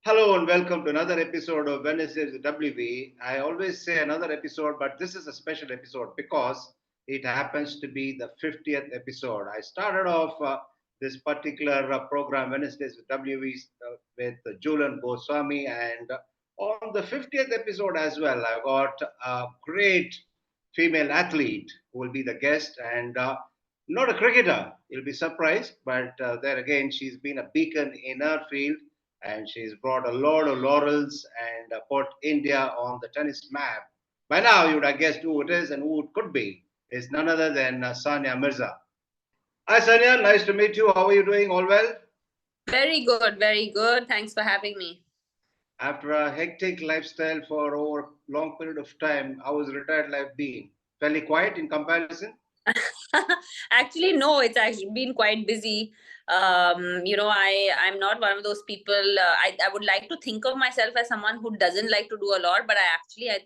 Hello and welcome to another episode of Wednesdays with WV. I always say another episode, but this is a special episode because it happens to be the 50th episode. I started off this particular program, Wednesdays with WV, with Julian Goswami, and on the 50th episode as well, I got a great female athlete who will be the guest and not a cricketer. You'll be surprised, but there again, she's been a beacon in her field and she's brought a lot of laurels and put India on the tennis map. By now, you would have guessed who it is and who it could be. It's none other than Sania Mirza. Hi, Sania. Nice to meet you. How are you doing? All well? Very good, very good. Thanks for having me. After a hectic lifestyle for over a long period of time, how has retired life been? Fairly quiet in comparison? Actually, no, it's actually been quite busy. I'm not one of those people. I would like to think of myself as someone who doesn't like to do a lot, but I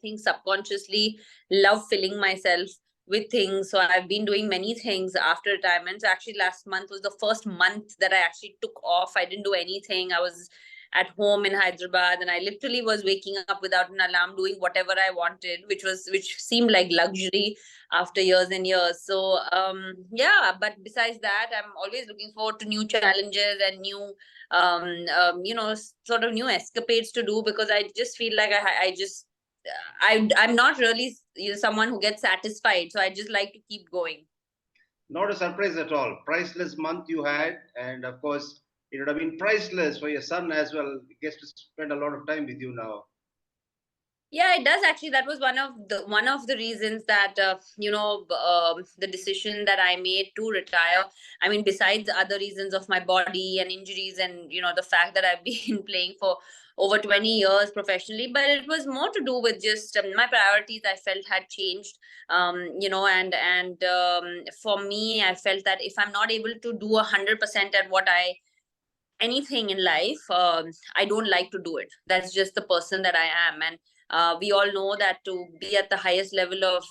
think subconsciously love filling myself with things. So I've been doing many things after retirement. So actually, last month was the first month that I actually took off. I didn't do anything. I was at home in Hyderabad, and I literally was waking up without an alarm, doing whatever I wanted, which seemed like luxury after years and years. So yeah, but besides that, I'm always looking forward to new challenges and new sort of new escapades to do, because I just feel like I'm not really someone who gets satisfied, so I just like to keep going. Not a surprise at all. Priceless month you had, and of course, it would have been priceless for your son as well. He gets to spend a lot of time with you now. Yeah, it does actually. That was one of the reasons that the decision that I made to retire. I mean, besides other reasons of my body and injuries, and the fact that I've been playing for over 20 years professionally, but it was more to do with just my priorities. I felt had changed, and for me, I felt that if I'm not able to do 100% at what I anything in life, I don't like to do it. That's just the person that I am. And we all know that to be at the highest level of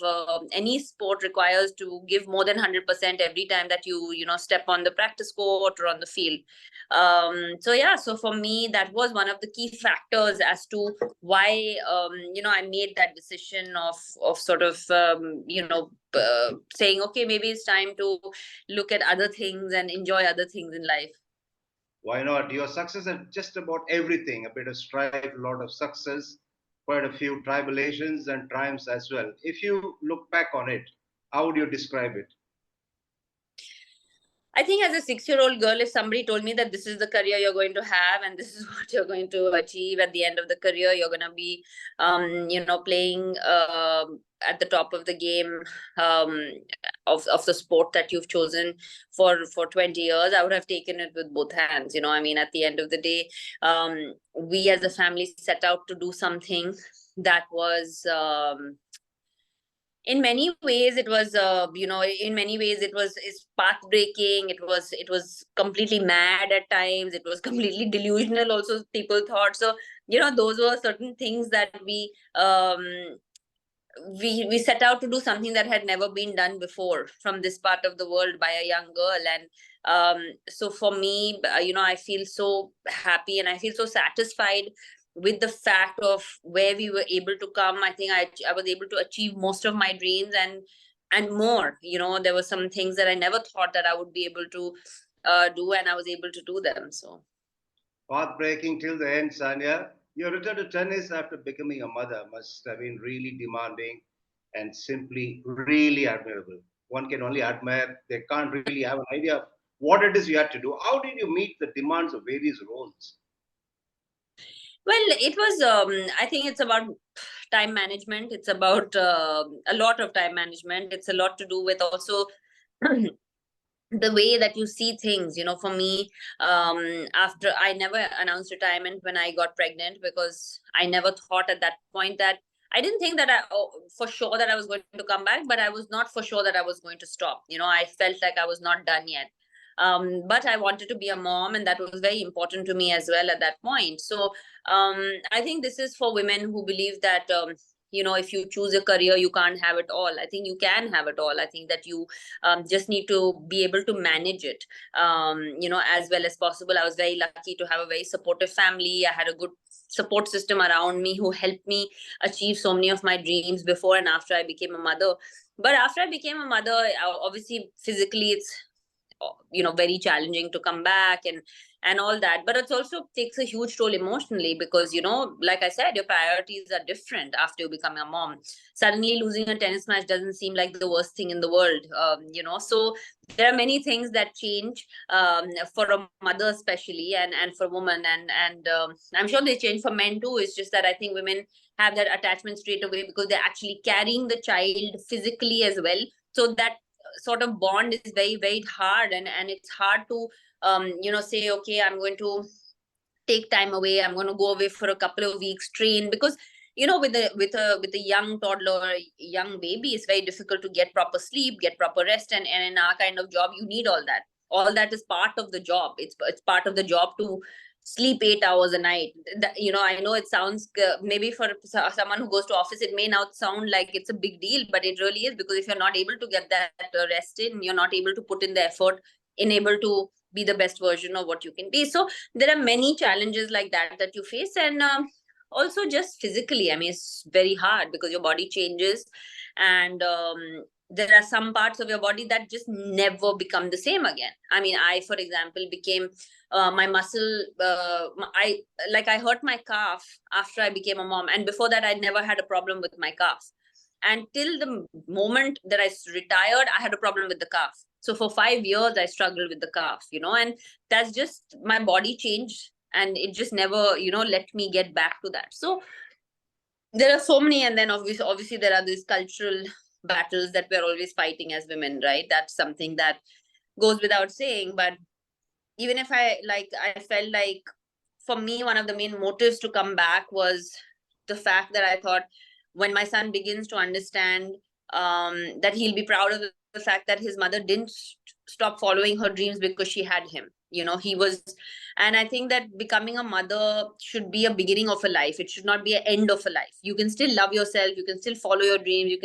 any sport requires to give more than 100% every time that you step on the practice court or on the field. So yeah, so for me, that was one of the key factors as to why I made that decision of sort of saying, okay, maybe it's time to look at other things and enjoy other things in life. Why not? Your success at just about everything, a bit of strife, a lot of success, quite a few tribulations and triumphs as well. If you look back on it, how would you describe it? I think as a 6-year-old girl, if somebody told me that this is the career you're going to have and this is what you're going to achieve at the end of the career, you're going to be, playing at the top of the game, um, of the sport that you've chosen for 20 years, I would have taken it with both hands. I mean, at the end of the day, we as a family set out to do something that was in many ways it was in many ways it's path breaking. It was completely mad at times. It was completely delusional also, people thought. So those were certain things that we set out to do something that had never been done before from this part of the world by a young girl. And so for me, I feel so happy and I feel so satisfied with the fact of where we were able to come. I think I was able to achieve most of my dreams and more. There were some things that I never thought that I would be able to do, and I was able to do them. So Path breaking till the end, Sanya. Your return to tennis after becoming a mother must have been really demanding and simply really admirable. One can only admire, they can't really have an idea of what it is you had to do. How did you meet the demands of various roles? well, it was I think it's about time management. It's about a lot of time management. It's a lot to do with also the way that you see things. For me, after I never announced retirement when I got pregnant, because I never thought at that point that I didn't think that for sure that I was going to come back, but I was not for sure that I was going to stop. I felt like I was not done yet. But I wanted to be a mom, and that was very important to me as well at that point. So I think this is for women who believe that if you choose a career, you can't have it all. I think you can have it all. I think that you just need to be able to manage it, as well as possible. I was very lucky to have a very supportive family. I had a good support system around me who helped me achieve so many of my dreams before and after I became a mother. But after I became a mother, obviously physically it's very challenging to come back and all that, but it also takes a huge toll emotionally, because like I said, your priorities are different after you become a mom. Suddenly losing a tennis match doesn't seem like the worst thing in the world. So there are many things that change, for a mother especially, and for women, and I'm sure they change for men too. It's just that I think women have that attachment straight away because they're actually carrying the child physically as well. So that sort of bond is very, very hard, and it's hard to say, okay, I'm going to take time away, I'm going to go away for a couple of weeks, train, because with a young toddler or a young baby, it's very difficult to get proper sleep, get proper rest, and in our kind of job, you need all that is part of the job. It's part of the job to sleep 8 hours a night. I know it sounds, maybe for someone who goes to office, it may not sound like it's a big deal, but it really is, because if you're not able to get that rest in, you're not able to put in the effort, enable to be the best version of what you can be. So there are many challenges like that you face, and also just physically, I mean, it's very hard because your body changes, and there are some parts of your body that just never become the same again. I mean, I, for example, became my muscle, I hurt my calf after I became a mom, and before that I never had a problem with my calf. And till the moment that I retired, I had a problem with the calf. So for 5 years, I struggled with the calf, and that's just, my body changed, and it just never, let me get back to that. So there are so many, and then obviously there are these cultural battles that we're always fighting as women, right? That's something that goes without saying. But even if I felt like, for me, one of the main motives to come back was the fact that I thought, when my son begins to understand, that he'll be proud of the fact that his mother didn't stop following her dreams because she had him. He was, and I think that becoming a mother should be a beginning of a life. It should not be an end of a life. You can still love yourself. You can still follow your dreams. You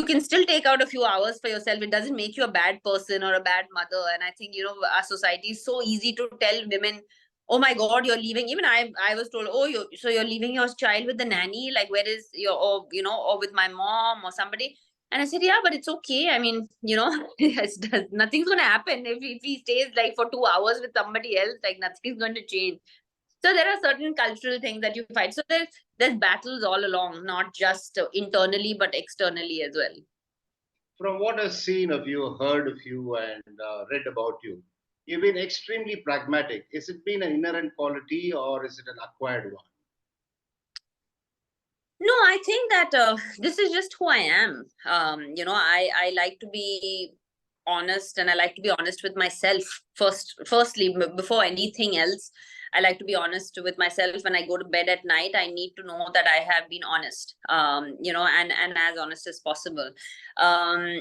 can still take out a few hours for yourself. It doesn't make you a bad person or a bad mother. And I think, our society is so easy to tell women, oh my God, you're leaving. Even I was told, oh, you're leaving your child with the nanny, like, where is your, or with my mom or somebody. And I said, yeah, but it's okay. I mean, nothing's going to happen if he stays like for 2 hours with somebody else. Like, nothing's going to change. So there are certain cultural things that you fight. So there's battles all along, not just internally but externally as well. From what I've seen of you, heard of you, and read about you, you've been extremely pragmatic. Is it been an inherent quality or is it an acquired one? No, I think that this is just who I am. I like to be honest, and I like to be honest with myself firstly, before anything else. I like to be honest with myself. When I go to bed at night, I need to know that I have been honest, and as honest as possible. Um,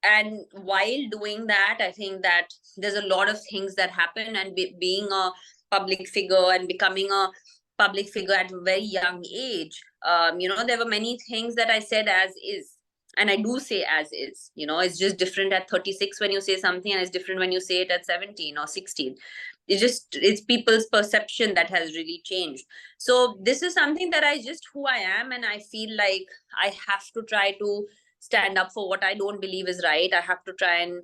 and while doing that, I think that there's a lot of things that happen, and being a public figure and becoming a public figure at a very young age, there were many things that I said as is, and I do say as is. It's just different at 36 when you say something, and it's different when you say it at 17 or 16. It's people's perception that has really changed. So this is something that I just who I am, and I feel like I have to try to stand up for what I don't believe is right. I have to try and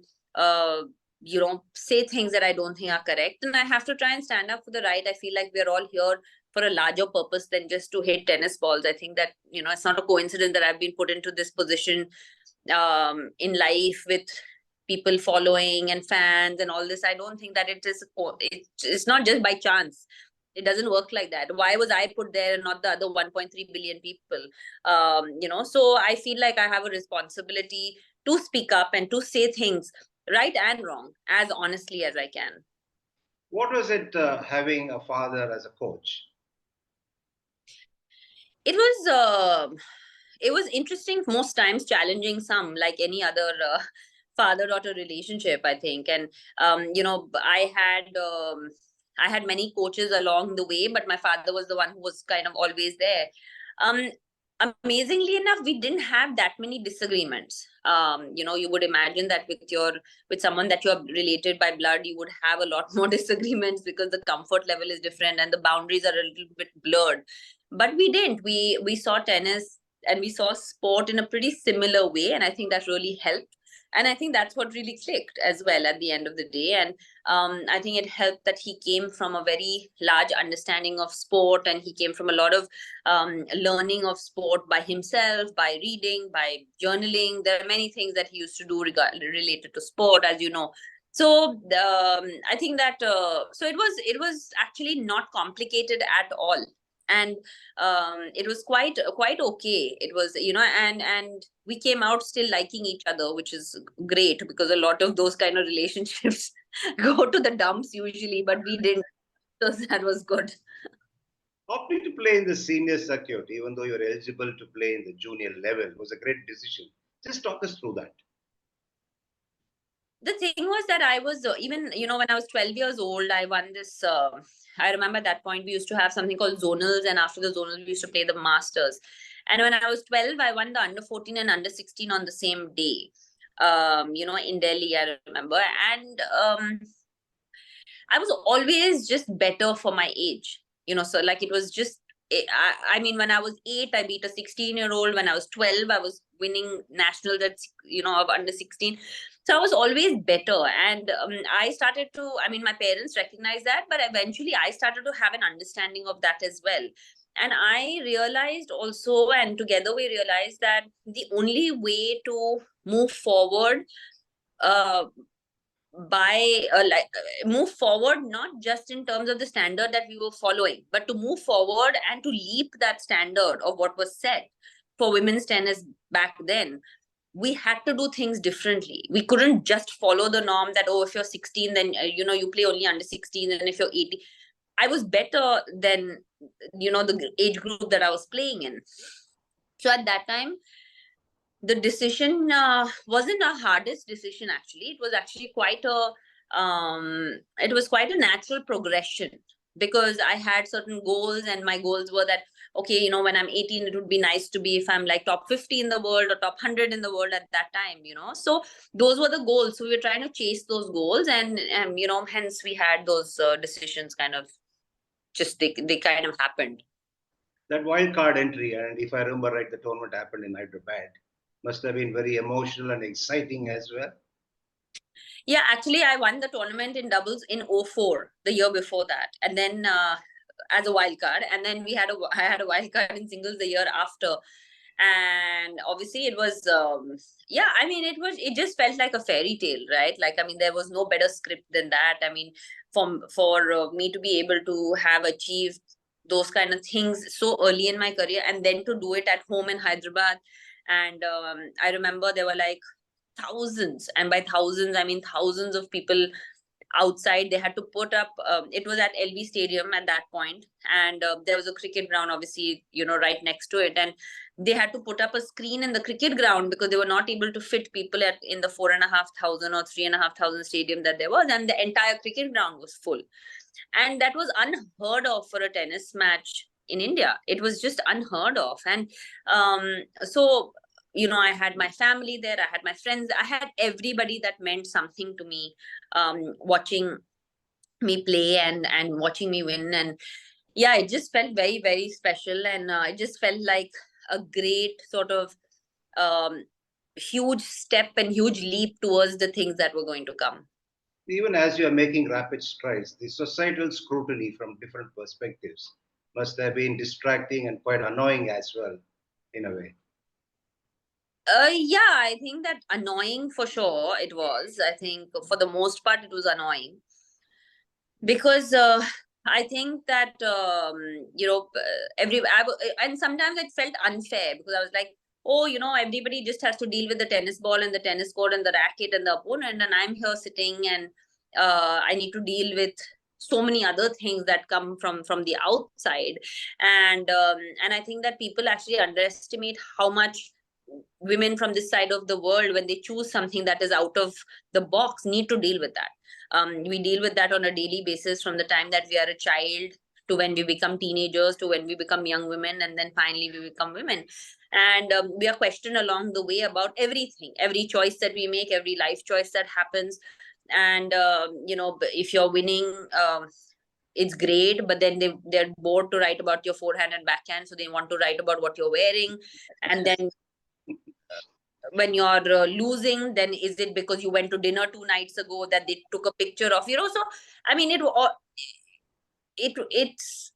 say things that I don't think are correct, and I have to try and stand up for the right. I feel like we're all here for a larger purpose than just to hit tennis balls. I think that it's not a coincidence that I've been put into this position in life, with people following and fans and all this. I don't think that it's not just by chance. It doesn't work like that. Why was I put there and not the other 1.3 billion people? So I feel like I have a responsibility to speak up and to say things, right and wrong, as honestly as I can. What was it having a father as a coach? It was interesting, most times challenging, some like any other father-daughter relationship, I think. And I had many coaches along the way, but my father was the one who was kind of always there. Um, Amazingly enough, we didn't have that many disagreements. You would imagine that with someone that you're related by blood, you would have a lot more disagreements because the comfort level is different and the boundaries are a little bit blurred. But we didn't. We saw tennis and we saw sport in a pretty similar way, and I think that really helped. And I think that's what really clicked as well at the end of the day. And I think it helped that he came from a very large understanding of sport, and he came from a lot of learning of sport by himself, by reading, by journaling. There are many things that he used to do related to sport, as you know. So I think that so it was actually not complicated at all, and it was quite okay. It was, and we came out still liking each other, which is great, because a lot of those kind of relationships go to the dumps usually, but we didn't. So that was good. Opting to play in the senior circuit, even though you're eligible to play in the junior level, was a great decision. Just talk us through that. The thing was that I was even, when I was 12 years old, I won this. I remember at that point we used to have something called zonals, and after the zonals, we used to play the masters. And when I was 12, I won the under 14 and under 16 on the same day, in Delhi, I remember. And I was always just better for my age, so like it was just, I mean, when I was 8, I beat a 16-year-old. When I was 12, I was winning nationals at, of under 16. So I was always better. And I started to, I mean, my parents recognized that, but eventually I started to have an understanding of that as well. And I realized also, and together we realized that the only way to move forward, uh, move forward, not just in terms of the standard that we were following, but to move forward and to leap that standard of what was set for women's tennis back then. We had to do things differently. We couldn't just follow the norm that, oh, if you're 16, then you play only under 16, and if you're 18. I was better than the age group that I was playing in. So at that time, the decision wasn't the hardest decision. Actually, it was actually quite a natural progression, because I had certain goals, and my goals were that, okay, when I'm 18, it would be nice to be, if I'm like top 50 in the world or top 100 in the world at that time. So those were the goals. So we were trying to chase those goals, and hence we had those decisions kind of just, they kind of happened. That wild card entry, and if I remember right, the tournament happened in Hyderabad, must have been very emotional and exciting as well. Yeah, actually, I won the tournament in doubles in 04, the year before that, and then as a wild card, and then I had a wild card in singles the year after, and obviously it was yeah, I mean, it just felt like a fairy tale, right? Like, I mean, there was no better script than that. I mean, for me to be able to have achieved those kind of things so early in my career, and then to do it at home in Hyderabad. And I remember there were like thousands, and by thousands I mean thousands of people outside. They had to put up, it was at LV Stadium at that point, and there was a cricket ground, obviously, right next to it, and they had to put up a screen in the cricket ground because they were not able to fit people in the 4,500 or 3,500 stadium that there was, and the entire cricket ground was full. And that was unheard of for a tennis match in India. It was just unheard of. And so I had my family there, I had my friends, I had everybody that meant something to me, watching me play and watching me win. And yeah, it just felt very, very special, and it just felt like a great sort of um, huge step and huge leap towards the things that were going to come. Even as you are making rapid strides, the societal scrutiny from different perspectives must have been distracting and quite annoying as well, in a way. Yeah, I think that annoying for sure it was. I think for the most part it was annoying, because I think that and sometimes it felt unfair, because I was like, oh, everybody just has to deal with the tennis ball and the tennis court and the racket and the opponent, and I'm here sitting, and I need to deal with so many other things that come from the outside. And I think that people actually underestimate how much women from this side of the world, when they choose something that is out of the box, need to deal with that. We deal with that on a daily basis, from the time that we are a child to when we become teenagers, to when we become young women, and then finally we become women. And we are questioned along the way about everything, every choice that we make, every life choice that happens. And if you're winning, it's great, but then they're bored to write about your forehand and backhand, so they want to write about what you're wearing. And then when you're losing, then is it because you went to dinner 2 nights ago that they took a picture of, so I mean, it's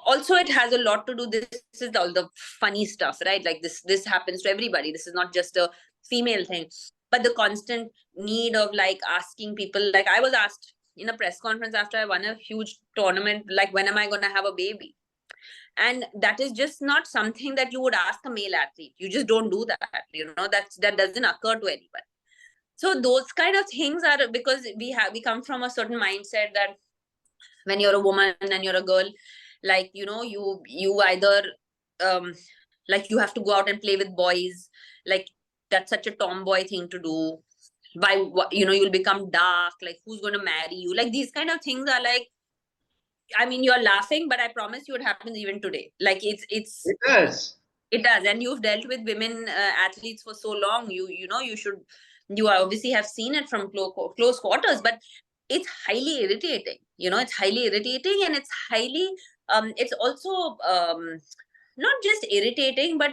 also, it has a lot to do, this is all the funny stuff, right? Like this happens to everybody, this is not just a female thing. But the constant need of like asking people, like I was asked in a press conference after I won a huge tournament, like, when am I going to have a baby? And that is just not something that you would ask a male athlete. You just don't do that, that doesn't occur to anyone. So those kind of things are because we come from a certain mindset that when you're a woman and you're a girl, like, you either like you have to go out and play with boys, like that's such a tomboy thing to do. You'll become dark, like who's going to marry you, like these kind of things are like, I mean, you're laughing, but I promise you it happens even today. Like It does. it does. And you've dealt with women athletes for so long, you obviously have seen it from close quarters, but it's highly irritating. It's highly irritating, and it's also not just irritating, but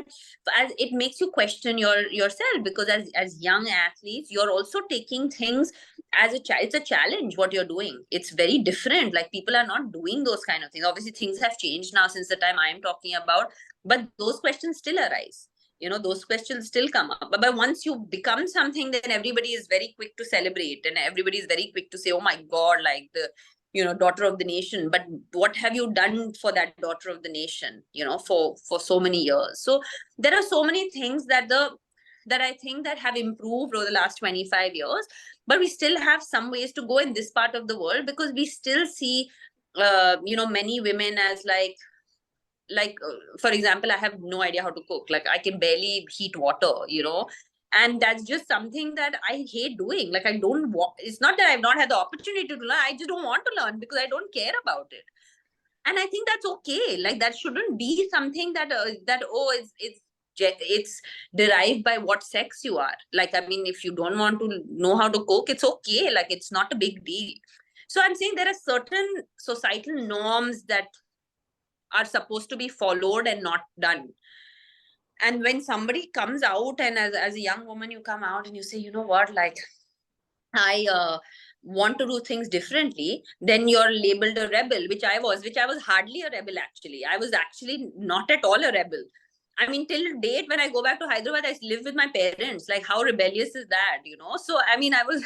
as it makes you question yourself, because as young athletes, you're also taking things as it's a challenge. What you're doing, it's very different. Like, people are not doing those kind of things. Obviously things have changed now since the time I'm talking about, but those questions still arise. Those questions still come up. But once you become something, then everybody is very quick to celebrate, and everybody is very quick to say, oh my God, like the daughter of the nation. But what have you done for that daughter of the nation, for so many years? So there are so many things that I think that have improved over the last 25 years, but we still have some ways to go in this part of the world, because we still see many women as for example, I have no idea how to cook. Like, I can barely heat water, and that's just something that I hate doing. Like, I don't want, it's not that I've not had the opportunity to learn, I just don't want to learn because I don't care about it. And I think that's okay. Like, that shouldn't be something that it's derived by what sex you are. Like, I mean, if you don't want to know how to cook, it's okay. Like, it's not a big deal. So I'm saying there are certain societal norms that are supposed to be followed and not done. And when somebody comes out, and as a young woman, you come out and you say, you know what, like, I want to do things differently, then you're labeled a rebel, which I was hardly a rebel. Actually, I was actually not at all a rebel. I mean, till date, when I go back to Hyderabad, I live with my parents. Like, how rebellious is that, So, I mean, I was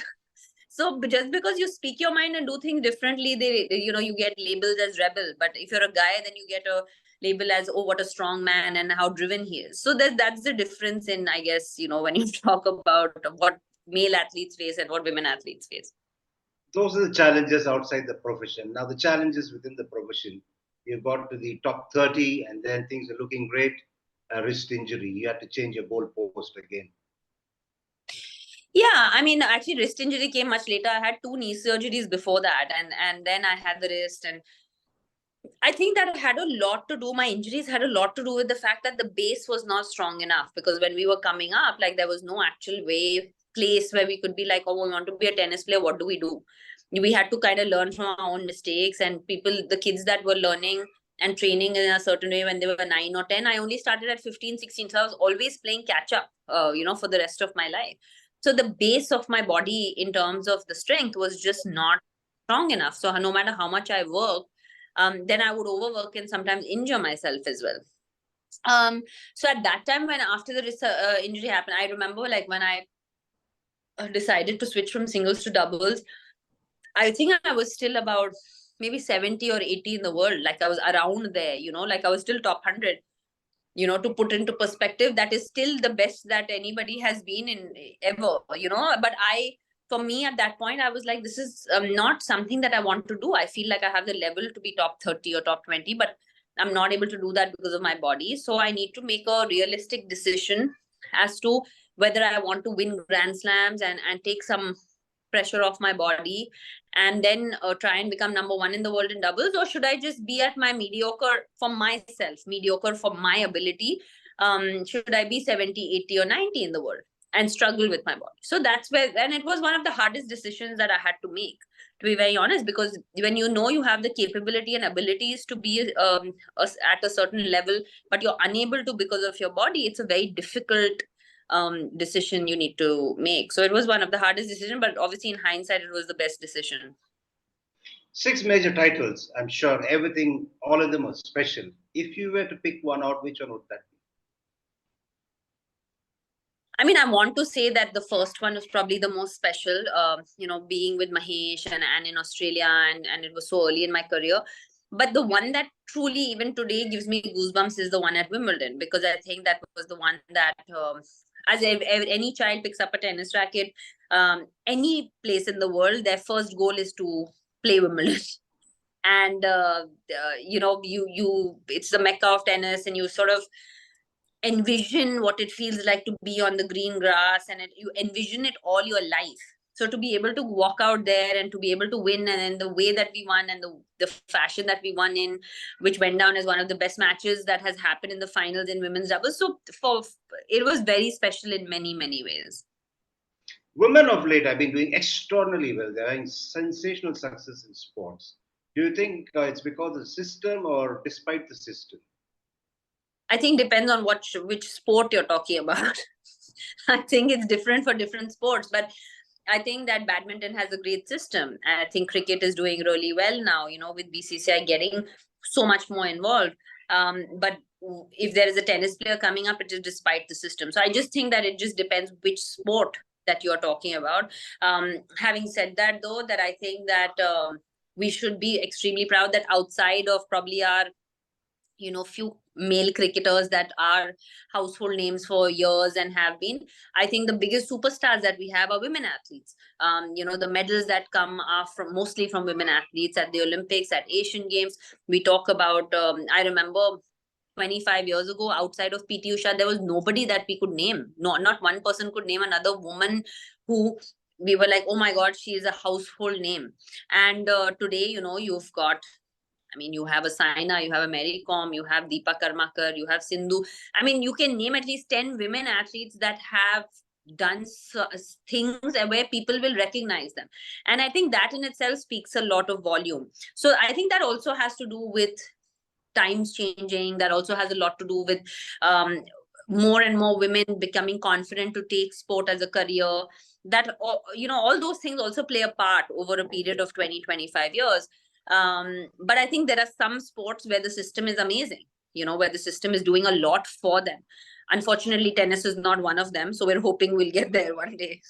so just because you speak your mind and do things differently, you get labeled as rebel. But if you're a guy, then you get a label as, oh, what a strong man and how driven he is. So that's the difference in, I guess, when you talk about what male athletes face and what women athletes face. Those are the challenges outside the profession. Now, the challenges within the profession. You got to the top 30, and then things are looking great. A wrist injury. You had to change your goalpost again. Yeah, I mean, actually, wrist injury came much later. I had 2 knee surgeries before that, and then I had the wrist. And I think that had a lot to do, my injuries had a lot to do with the fact that the base was not strong enough. Because when we were coming up, like, there was no actual place where we could be like, oh, we want to be a tennis player, what do we do? We had to kind of learn from our own mistakes. And the kids that were learning and training in a certain way when they were 9 or 10, I only started at 15, 16. So I was always playing catch up, for the rest of my life. So the base of my body in terms of the strength was just not strong enough. So no matter how much I worked, then I would overwork and sometimes injure myself as well. So at that time, when after the injury happened, I remember, like, when I decided to switch from singles to doubles, I think I was still about maybe 70 or 80 in the world. Like, I was around there, like I was still top 100. To put into perspective, that is still the best that anybody has been in ever, but for me at that point, I was like, this is not something that I want to do. I feel like I have the level to be top 30 or top 20, but I'm not able to do that because of my body. So I need to make a realistic decision as to whether I want to win Grand Slams and take some pressure off my body and then try and become number one in the world in doubles, or should I just be at my mediocre for myself, mediocre for my ability? Should I be 70, 80 or 90 in the world and struggle with my body? So that's where, and it was one of the hardest decisions that I had to make, to be very honest, because when you know you have the capability and abilities to be at a certain level, but you're unable to because of your body, it's a very difficult decision you need to make. So it was one of the hardest decisions, but obviously in hindsight, it was the best decision. 6 major titles. I'm sure everything, all of them are special. If you were to pick one out, which one would that be? I mean, I want to say that the first one was probably the most special, being with Mahesh and in Australia, and it was so early in my career. But the one that truly, even today, gives me goosebumps is the one at Wimbledon, because I think that was the one that, as any child picks up a tennis racket, any place in the world, their first goal is to play Wimbledon. And it's the mecca of tennis, and you sort of envision what it feels like to be on the green grass, and you envision it all your life. So to be able to walk out there and to be able to win, and then the way that we won, and the fashion that we won in, which went down as one of the best matches that has happened in the finals in women's doubles. So it was very special in many, many ways. Women of late have been doing extraordinarily well. They're having sensational success in sports. Do you think it's because of the system or despite the system? I think depends on which sport you're talking about. I think it's different for different sports, but I think that badminton has a great system. I think cricket is doing really well now, with BCCI getting so much more involved. But if there is a tennis player coming up, it is despite the system. So I just think that it just depends which sport that you're talking about. Having said that, though, that I think that we should be extremely proud that outside of probably our few male cricketers that are household names for years and have been, I think the biggest superstars that we have are women athletes. The medals that come are mostly from women athletes at the Olympics, at Asian Games. We talk about, I remember 25 years ago, outside of PT Usha, there was nobody that we could name. No, not one person could name another woman who we were like, oh my God, she is a household name. And today, you've got, you have a Saina, you have a Mary Kom, you have Deepa Karmakar, you have Sindhu. You can name at least 10 women athletes that have done things where people will recognize them. And I think that in itself speaks a lot of volume. So I think that also has to do with times changing. That also has a lot to do with more and more women becoming confident to take sport as a career. That, all those things also play a part over a period of 20-25 years. But I think there are some sports where the system is amazing, where the system is doing a lot for them. Unfortunately, tennis is not one of them. So we're hoping we'll get there one day.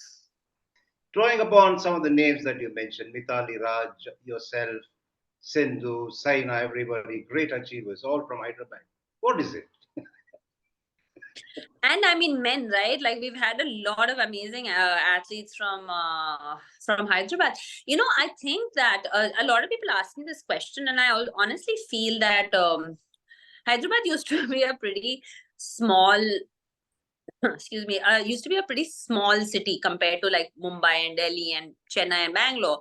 Drawing upon some of the names that you mentioned, Mithali Raj, yourself, Sindhu, Saina, everybody, great achievers, all from Hyderabad. What is it? And men, right? Like we've had a lot of amazing athletes from Hyderabad. I think that a lot of people ask me this question, and I honestly feel that Hyderabad used to be a pretty small, excuse me, used to be a pretty small city compared to like Mumbai and Delhi and Chennai and Bangalore.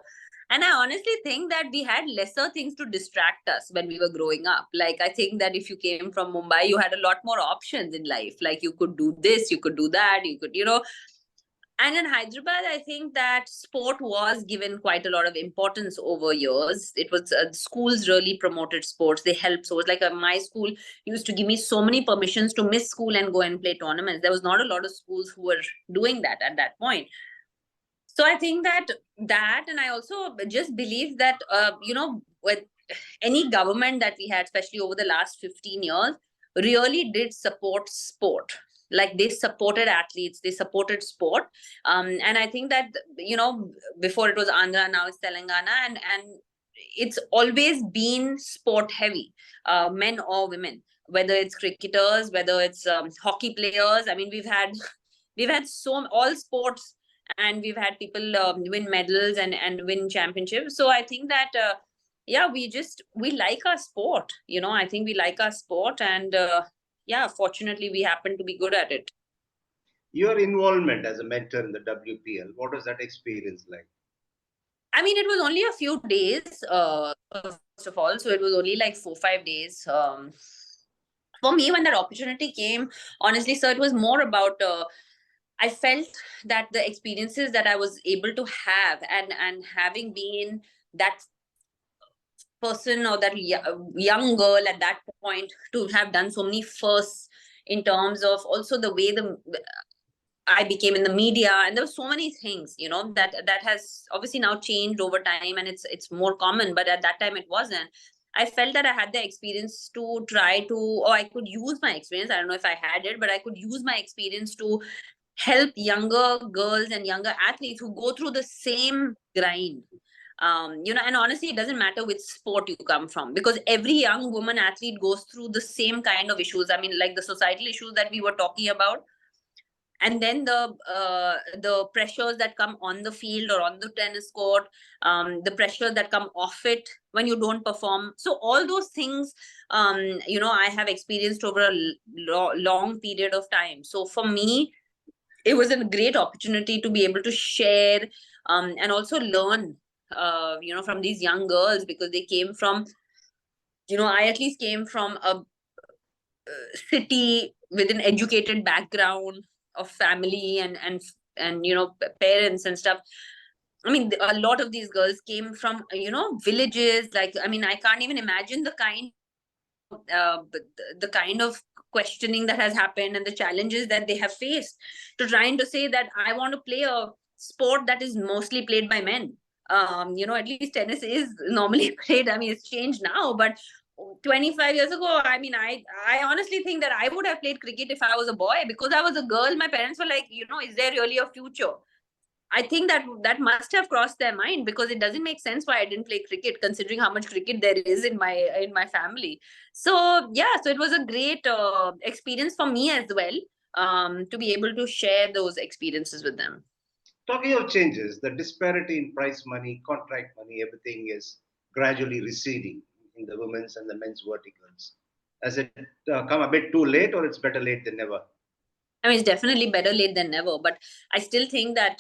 And I honestly think that we had lesser things to distract us when we were growing up. Like, I think that if you came from Mumbai, you had a lot more options in life. Like, you could do this, you could do that, you could, And in Hyderabad, I think that sport was given quite a lot of importance over years. It was schools really promoted sports. They helped. So it was like my school used to give me so many permissions to miss school and go and play tournaments. There was not a lot of schools who were doing that at that point. So I think that, and I also just believe that, with any government that we had, especially over the last 15 years, really did support sport. Like they supported athletes, they supported sport. And I think that, before it was Andhra, now it's Telangana, and it's always been sport heavy, men or women, whether it's cricketers, whether it's hockey players. We've had all sports, and we've had people win medals and win championships. So I think that we like our sport. I think we like our sport, and fortunately we happen to be good at it. Your involvement as a mentor in the WPL, what was that experience like? I mean, it was only a few days, first of all. So it was only like 4, 5 days. For me, when that opportunity came, honestly, sir, it was more about I felt that the experiences that I was able to have, and having been that person or that young girl at that point, to have done so many firsts in terms of also the way the I became in the media, and there were so many things, that has obviously now changed over time, and it's more common. But at that time, it wasn't. I felt that I had the experience to try to, or I could use my experience. I don't know if I had it, but I could use my experience to help younger girls and younger athletes who go through the same grind. And honestly, it doesn't matter which sport you come from, because every young woman athlete goes through the same kind of issues. I mean, like the societal issues that we were talking about, and then the pressures that come on the field or on the tennis court, the pressures that come off it when you don't perform. So all those things, I have experienced over a long period of time. So for me, it was a great opportunity to be able to share, and also learn, from these young girls, because they came from, I at least came from a city with an educated background of family, and parents and stuff. I mean, a lot of these girls came from, villages. Like, I mean, I can't even imagine the kind of questioning that has happened, and the challenges that they have faced, to trying to say that I want to play a sport that is mostly played by men. At least tennis is normally played. I mean, it's changed now, but 25 years ago, I mean, I honestly think that I would have played cricket if I was a boy, because I was a girl. My parents were like, is there really a future? I think that must have crossed their mind, because it doesn't make sense why I didn't play cricket, considering how much cricket there is in my family. So yeah, so it was a great experience for me as well, to be able to share those experiences with them. Talking of changes, the disparity in prize money, contract money, everything is gradually receding in the women's and the men's verticals. Has it come a bit too late, or it's better late than never? I mean, it's definitely better late than never, but I still think that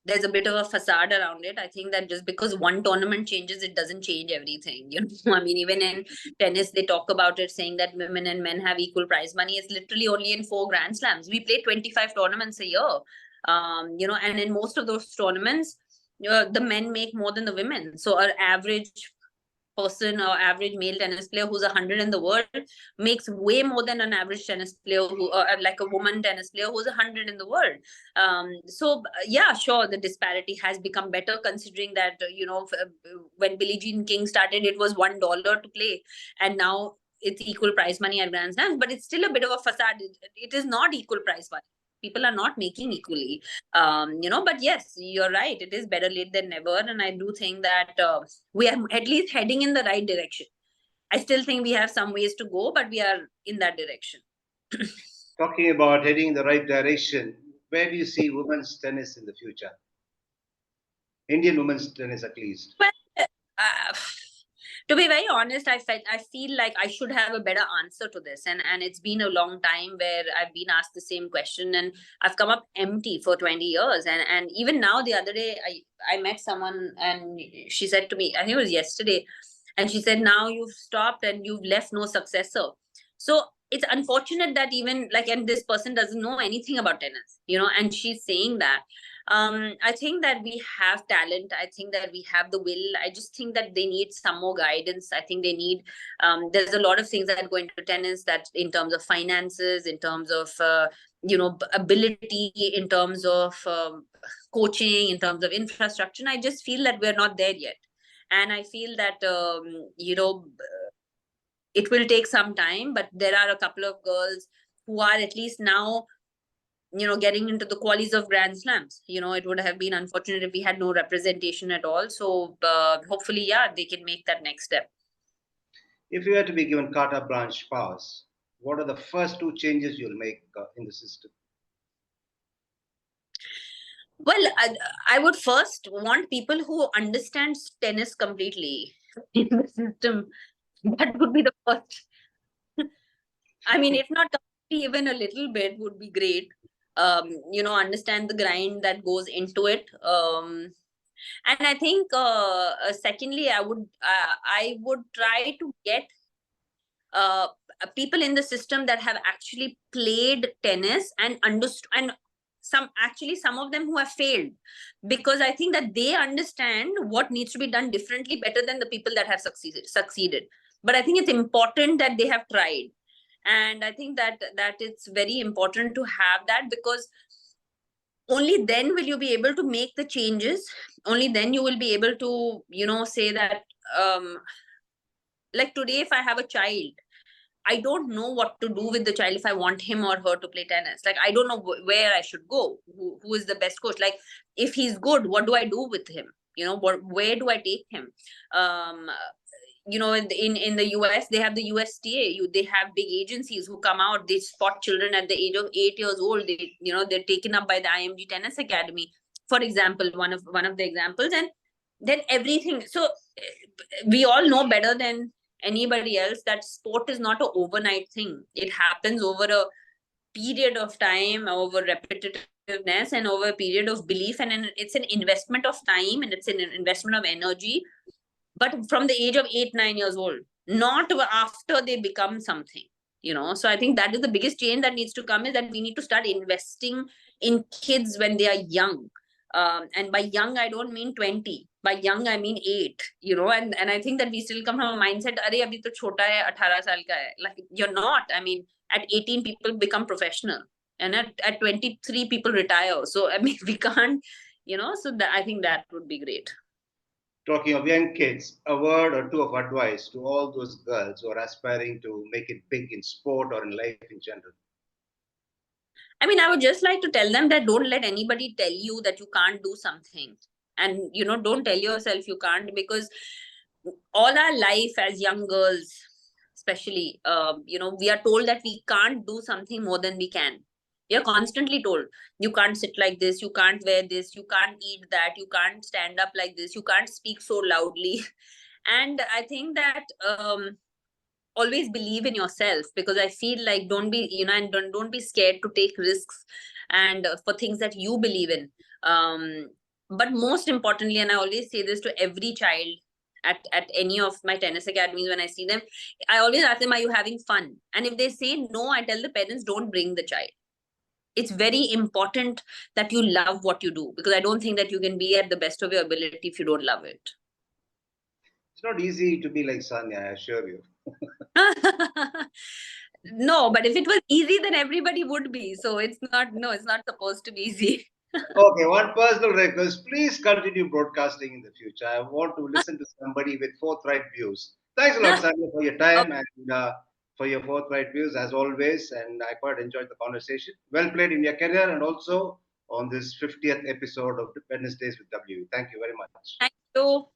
there's a bit of a facade around it. I think that just because one tournament changes, it doesn't change everything. I mean, even in tennis, they talk about it, saying that women and men have equal prize money. It's literally only in 4 Grand Slams. We play 25 tournaments a year, and in most of those tournaments, the men make more than the women. So our average person or average male tennis player who's 100 in the world makes way more than an average tennis player who, like a woman tennis player who's 100 in the world. So yeah, sure, the disparity has become better, considering that when Billie Jean King started, it was $1 to play, and now it's equal prize money at Grand Slams. But it's still a bit of a facade. It is not equal prize money. People are not making equally. But yes, you're right, it is better late than never, and I do think that we are at least heading in the right direction. I still think we have some ways to go, but we are in that direction. Talking about heading in the right direction, where do you see women's tennis in the future? Indian women's tennis, at least. Well, uh, to be very honest, I feel like I should have a better answer to this, and it's been a long time where I've been asked the same question, and I've come up empty for 20 years. And even now, the other day, I met someone, and she said to me, I think it was yesterday, and she said, now you've stopped and you've left no successor. So it's unfortunate that, even like, and this person doesn't know anything about tennis, and she's saying that. I think that we have talent. I think that we have the will. I just think that they need some more guidance. I think they need, there's a lot of things that go into tennis, that in terms of finances, in terms of ability, in terms of coaching, in terms of infrastructure, and I just feel that we're not there yet. And I feel that it will take some time, but there are a couple of girls who are at least now getting into the qualies of Grand Slams. It would have been unfortunate if we had no representation at all. So hopefully, yeah, they can make that next step. If you were to be given carte blanche powers, what are the first two changes you'll make in the system? Well, I would first want people who understand tennis completely in the system. That would be the first. I mean, if not completely, even a little bit would be great. Understand the grind that goes into it. And I think secondly, I would try to get uh, people in the system that have actually played tennis and understood, and some of them who have failed, because I think that they understand what needs to be done differently better than the people that have succeeded. But I think it's important that they have tried, and I think that it's very important to have that, because only then will you be able to make the changes. Only then you will be able to, say that, um like today, if I have a child, I don't know what to do with the child if I want him or her to play tennis. Like, I don't know where I should go. Who is the best coach? Like, if he's good, what do I do with him? Where do I take him? Um, in the US, they have the USTA. They have big agencies who come out. They spot children at the age of 8 years old. They're taken up by the IMG Tennis Academy, for example, one of the examples, and then everything. So we all know better than anybody else that sport is not an overnight thing. It happens over a period of time, over repetitiveness, and over a period of belief, and it's an investment of time, and it's an investment of energy, but from the age of 8-9 years old, not after they become something. So I think that is the biggest change that needs to come, is that we need to start investing in kids when they are young. And by young, I don't mean 20. By young, I mean 8. And I think that we still come from a mindset, "Arey, abhi to chota hai, 18 saal ka hai." Like, you're not. I mean, at 18, people become professional, and at 23, people retire. So I mean, we can't, so I think that would be great. Talking of young kids, a word or two of advice to all those girls who are aspiring to make it big in sport or in life in general. I mean, I would just like to tell them that don't let anybody tell you that you can't do something. And, don't tell yourself you can't, because all our life as young girls, especially, we are told that we can't do something more than we can. You're constantly told, you can't sit like this, you can't wear this, you can't eat that, you can't stand up like this, you can't speak so loudly. And I think that, always believe in yourself, because I feel like, don't be, and don't be scared to take risks, and for things that you believe in. But most importantly, and I always say this to every child at any of my tennis academies, when I see them, I always ask them, "Are you having fun?" And if they say no, I tell the parents, don't bring the child. It's very important that you love what you do, because I don't think that you can be at the best of your ability if you don't love it. It's not easy to be like Sania, I assure you. No, but if it was easy, then everybody would be. So it's not, no, it's not supposed to be easy. Okay, one personal request. Please continue broadcasting in the future. I want to listen to somebody with forthright views. Thanks a lot, Sania, for your Oh, time and for your forthright views as always. And I quite enjoyed the conversation. Well played in your career and also on this 50th episode of Wednesdays with W. Thank you very much. thank you.